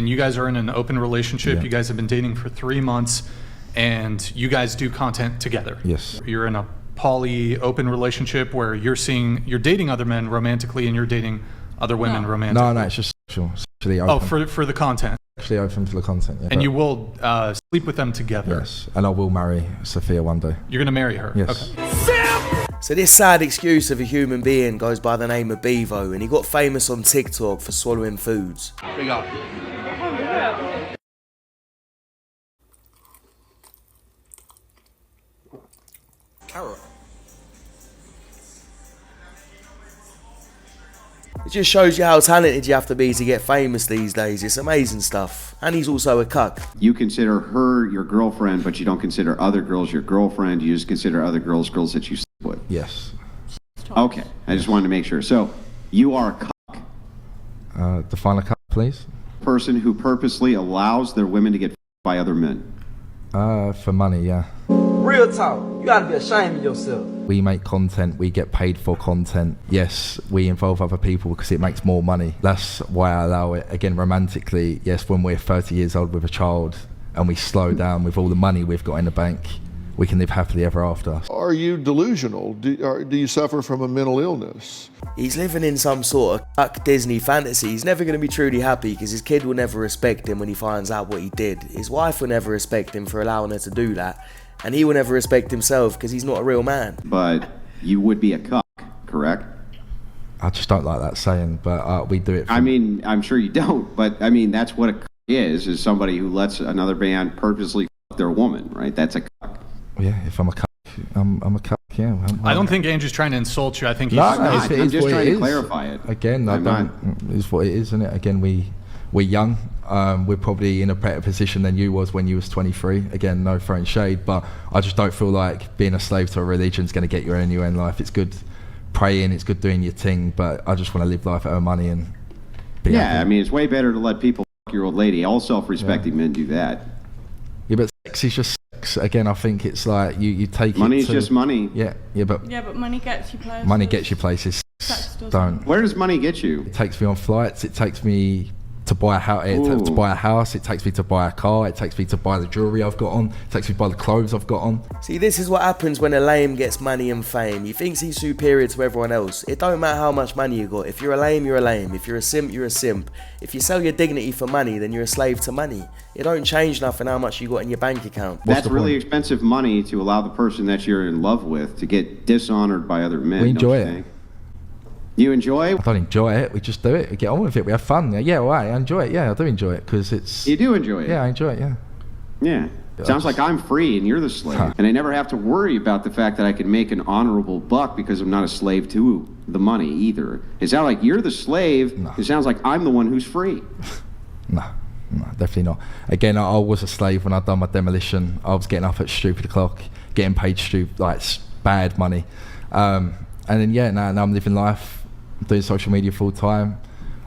and you guys are in an open relationship. Yeah. You guys have been dating for 3 months, and you guys do content together. Yes. You're in a poly open relationship where you're dating other men romantically and you're dating other women romantically. No, it's just sexual. Sexually open. Oh, for the content. Actually open for the content, yeah. And you will sleep with them together. Yes, and I will marry Sophia one day. You're gonna marry her. Yes. Okay. Simp! So this sad excuse of a human being goes by the name of Bevo, and he got famous on TikTok for swallowing foods. Big up. Carrot. It just shows you how talented you have to be to get famous these days. It's amazing stuff. And he's also a cuck. You consider her your girlfriend, but you don't consider other girls your girlfriend. You just consider other girls that you sleep with. Yes. Okay, I just wanted to make sure. So, you are a cuck. Define a cuck, please. Person who purposely allows their women to get by other men. For money, yeah. Real talk. You gotta be ashamed of yourself. We make content, we get paid for content. Yes, we involve other people because it makes more money. That's why I allow it. Again, romantically, yes, when we're 30 years old with a child and we slow down with all the money we've got in the bank, we can live happily ever after. Are you delusional? Do you suffer from a mental illness? He's living in some sort of cuck Disney fantasy. He's never going to be truly happy because his kid will never respect him when he finds out what he did. His wife will never respect him for allowing her to do that. And he will never respect himself because he's not a real man. But you would be a cuck, correct? I just don't like that saying, but we do it for... I mean, I'm sure you don't, but I mean, that's what a cuck is somebody who lets another man purposely fuck their woman, right? That's a cuck. Yeah, if I'm a cuck, I'm a cuck, yeah. I don't think Andrew's trying to insult you. I think he's No, just no, I'm just trying to clarify it. Again, it's what it is, isn't it? Again, we're young. We're probably in a better position than you was when you was 23. Again, no throwing shade, but I just don't feel like being a slave to a religion is going to get you anywhere in life. It's good praying, it's good doing your thing, but I just want to live life at earn money and be happy. I mean, it's way better to let people fuck your old lady. All self-respecting men do that. Yeah, but sex is just sex. Again, I think it's like you take Money's just money. Yeah, but money gets you places. money gets you places. Sex doesn't. Don't. Where does money get you? It takes me on flights. It takes me to buy a house. To buy a house. It takes me to buy a car. It takes me to buy the jewelry I've got on. It takes me to buy the clothes I've got on. See, this is what happens when a lame gets money and fame. He thinks he's superior to everyone else. It don't matter how much money you got. If you're a lame, you're a lame. If you're a simp, you're a simp. If you sell your dignity for money, then you're a slave to money. It don't change nothing how much you got in your bank account. That's really expensive money to allow the person that you're in love with to get dishonored by other men. We enjoy don't you it. think? You enjoy it? I don't enjoy it. We just do it. We get on with it. We have fun. Yeah, well, I enjoy it. Yeah, I do enjoy it because it's... You do enjoy it? Yeah, I enjoy it, yeah. Yeah. Sounds like I'm free and you're the slave. And I never have to worry about the fact that I can make an honorable buck because I'm not a slave to the money either. It sounds like you're the slave. No. It sounds like I'm the one who's free. No, definitely not. Again, I was a slave when I done my demolition. I was getting up at stupid o'clock, getting paid bad money. And then, now I'm living life. I'm doing social media full time.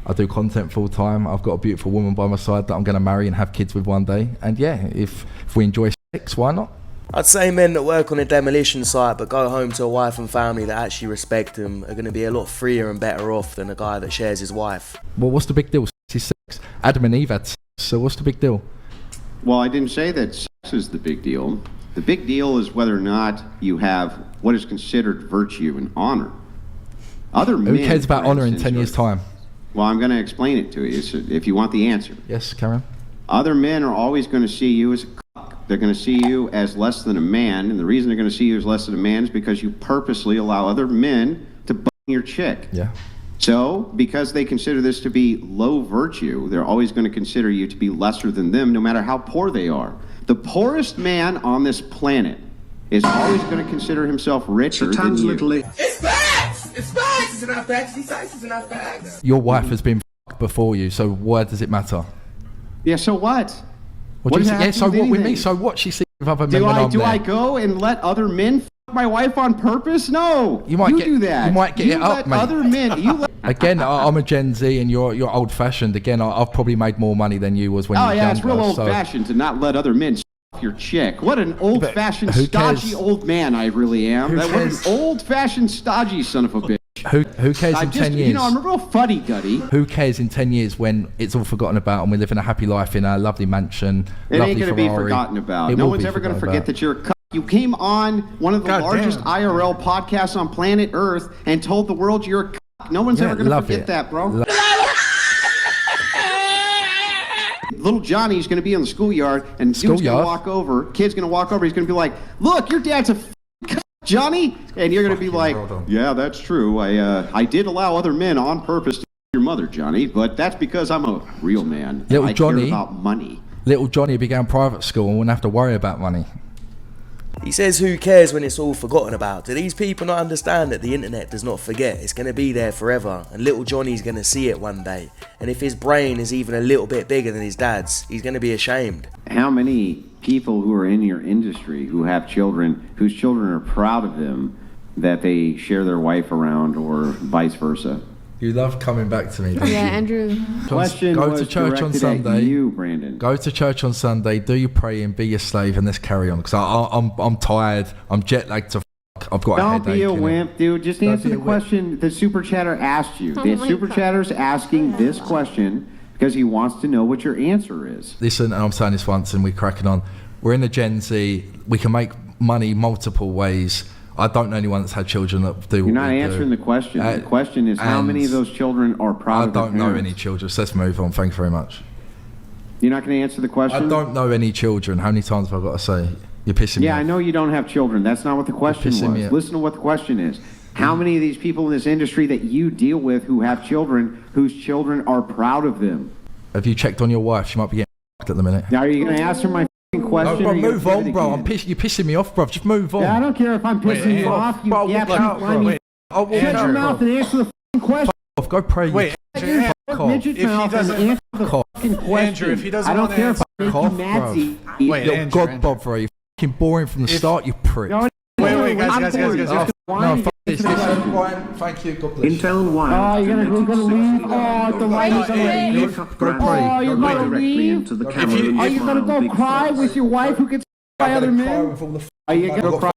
I do content full time. I've got a beautiful woman by my side that I'm going to marry and have kids with one day. And yeah, if we enjoy sex, why not? I'd say men that work on a demolition site but go home to a wife and family that actually respect them are going to be a lot freer and better off than a guy that shares his wife. Well, what's the big deal? Sex is sex. Adam and Eve had sex, so what's the big deal? Well, I didn't say that sex is the big deal. The big deal is whether or not you have what is considered virtue and honor. Other men, who cares about honor in 10 years' time? Well, I'm going to explain it to you if you want the answer. Yes, Karen? Other men are always going to see you as a cuck. They're going to see you as less than a man, and the reason they're going to see you as less than a man is because you purposely allow other men to bang your chick. Yeah. So, because they consider this to be low virtue, they're always going to consider you to be lesser than them, no matter how poor they are. The poorest man on this planet is always going to consider himself richer than you. It's facts! It's facts! It's not facts. These facts are not facts. Your wife has been f***ed before you, so why does it matter? Yeah, so what? What do you say? Yeah, so what with me? So what? She sleeps with other men when I'm Do there. I go and let other men f*** my wife on purpose? No. You might do that. You might get it up, let mate. Other men. Again, I'm a Gen Z and you're old-fashioned. Again, I've probably made more money than you was when you were younger. It's real old-fashioned to not let other men your chick. What an old-fashioned, stodgy old man I really am. What an old-fashioned, stodgy son of a bitch. Who cares in 10 years? You know, I'm a real fuddy-duddy. Who cares in 10 years when it's all forgotten about and we're living a happy life in a lovely mansion, It lovely ain't going to be Ferrari? forgotten about. It No will one's be ever going to forgotten forget about. that you're a cuck. You came on one of the God largest damn. IRL podcasts on planet Earth and told the world you're a cuck. No one's Yeah, ever going to love forget it. that, bro. Little Johnny's going to be in the schoolyard, and dude's going to Schoolyard? walk over. Kid's going to walk over. He's going to be like, "Look, your dad's a cuck, Johnny," and you're going to be like, well done. "Yeah, that's true. I did allow other men on purpose to your mother, Johnny, but that's because I'm a real man. Little I Johnny? care about money." Little Johnny began private school and wouldn't have to worry about money. He says who cares when it's all forgotten about? Do these people not understand that the internet does not forget? It's going to be there forever, and little Johnny's going to see it one day. And if his brain is even a little bit bigger than his dad's, he's going to be ashamed. How many people who are in your industry who have children, whose children are proud of them, that they share their wife around or vice versa? You love coming back to me, don't Yeah, you? Andrew. Question Go was to church on directed at Sunday. you, Brandon. Go to church on Sunday, do your praying, be your slave, and let's carry on. Because I'm tired, I'm jet lagged to f***. I've got a Don't headache. be a innit? wimp, dude. Just Don't answer be the a wimp. question the super chatter asked you. Oh The my super God. chatter's asking this question because he wants to know what your answer is. Listen, and I'm saying this once and we're cracking on. We're in the Gen Z, we can make money multiple ways. I don't know anyone that's had children that do You're what not we answering do. the question. The question is how and many of those children are proud I of their don't know parents? any children, so let's move on. Thank you very much. You're not going to answer the question? I don't know any children. How many times have I got to say? You're pissing me Yeah, off. I know you don't have children. That's not what the question pissing me was. off. Listen to what the question is. How many of these people in this industry that you deal with who have children, whose children are proud of them? Have you checked on your wife? She might be getting f***ed at the minute. Now, are you going to answer my f***ing question? No, bro, or are you gonna move pivot on, bro. again? You're pissing me off, bro. Just move on. Yeah, I don't care if I'm pissing you Andrew. off. You Bro, yap look you out, bro. whiny. Wait. I'll walk Shut your out, mouth bro. and answer the f***ing question. Off, go pray. Wait, you Andrew, fuck off. Midget if he mouth and doesn't- answer the Cough. fucking question. Andrew, if he doesn't I don't wanna care if answer- I make Cough, you bro. Nazi. Wait, Little Andrew, God Andrew. Bob, bro. You fucking boring from the start, you prick. No, Wait, guys, I'm guys, bored. guys, Just guys. whiny. No, fuck this. Answer the question. Brian, thank you. God bless you. Intel One. Oh, you're gonna leave? Oh, the lady's gonna leave. Go pray. Oh, you're gonna leave? Into the If camera you- and Are you gonna smile, go big cry face. with your wife who gets by other men? Are you gonna go cry?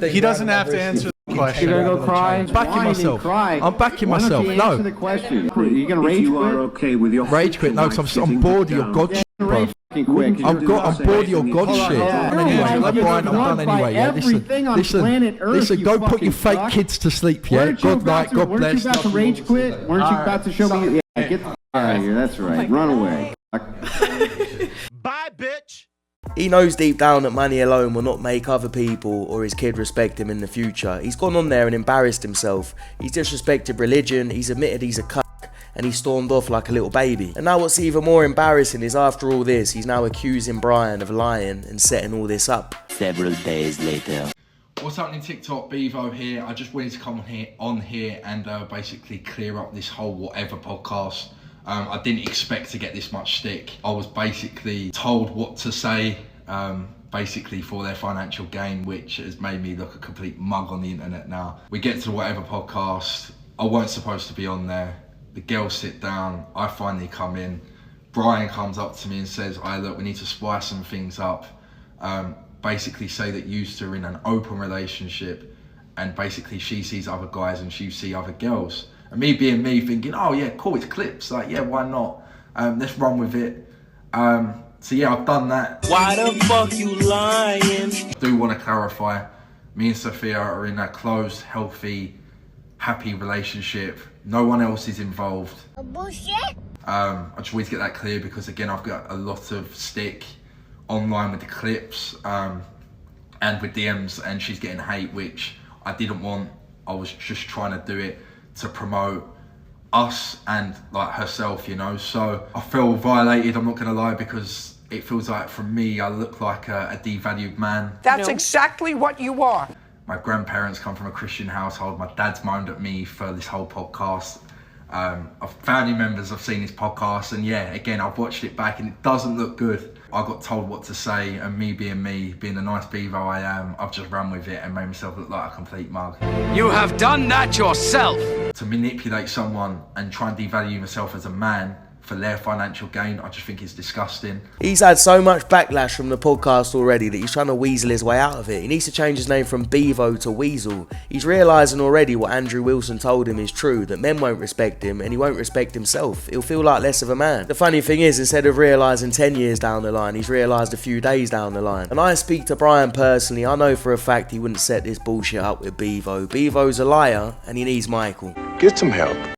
He doesn't have to answer the question. You're gonna go cry? Backing Whine and myself. Cry. I'm backing Why don't myself. you No. answer the question. Are you gonna If rage you are quit? okay with your Rage quit? No, because I'm bored of your god shit, bro. Rage fucking quit. I'm bored of your god shit. Yeah, Anyway, you're Brian, I'm done drugged by anyway. Yeah, everything on planet Earth, listen. you Go put fucking your fake fuck. kids to sleep. Yeah. Weren't you Good about night. to- God weren't bless. you about to rage quit? Weren't you about to show me? Yeah, get the f- out of here. That's right. Run away. Bye, bitch. He knows deep down that money alone will not make other people or his kid respect him in the future. He's gone on there and embarrassed himself. He's disrespected religion, he's admitted he's a cuck, and he stormed off like a little baby. And now what's even more embarrassing is after all this, he's now accusing Brian of lying and setting all this up. Several days later. What's happening, TikTok? Bevo here. I just wanted to come on here and basically clear up this whole whatever podcast. I didn't expect to get this much stick. I was basically told what to say, basically for their financial gain, which has made me look a complete mug on the internet now. We get to the whatever podcast. I weren't supposed to be on there. The girls sit down. I finally come in. Brian comes up to me and says, look, we need to spice some things up. Basically say that you two are in an open relationship and basically she sees other guys and you see other girls. And me being me thinking, oh yeah, cool, it's clips. Like, yeah, why not? Let's run with it. So yeah, I've done that. Why the fuck you lying? I do want to clarify, me and Sophia are in a closed, healthy, happy relationship. No one else is involved. Bullshit. I just wanted to get that clear because again, I've got a lot of stick online with the clips and with DMs, and she's getting hate, which I didn't want. I was just trying to do it to promote us and like herself, you know. So I feel violated, I'm not gonna lie, because it feels like from me I look like a devalued man. That's exactly what you are. My grandparents come from a Christian household. My dad's moaned at me for this whole podcast. Family members have seen this podcast, and yeah, again, I've watched it back and it doesn't look good. I got told what to say, and me, being the nice beaver I am, I've just run with it and made myself look like a complete mug. You have done that yourself. To manipulate someone and try and devalue myself as a man for their financial gain. I just think it's disgusting. He's had so much backlash from the podcast already that he's trying to weasel his way out of it. He needs to change his name from Bevo to Weasel. He's realising already what Andrew Wilson told him is true, that men won't respect him and he won't respect himself. He'll feel like less of a man. The funny thing is, instead of realising 10 years down the line, he's realised a few days down the line. And I speak to Brian personally, I know for a fact he wouldn't set this bullshit up with Bevo. Bevo's a liar and he needs Michael. Get some help.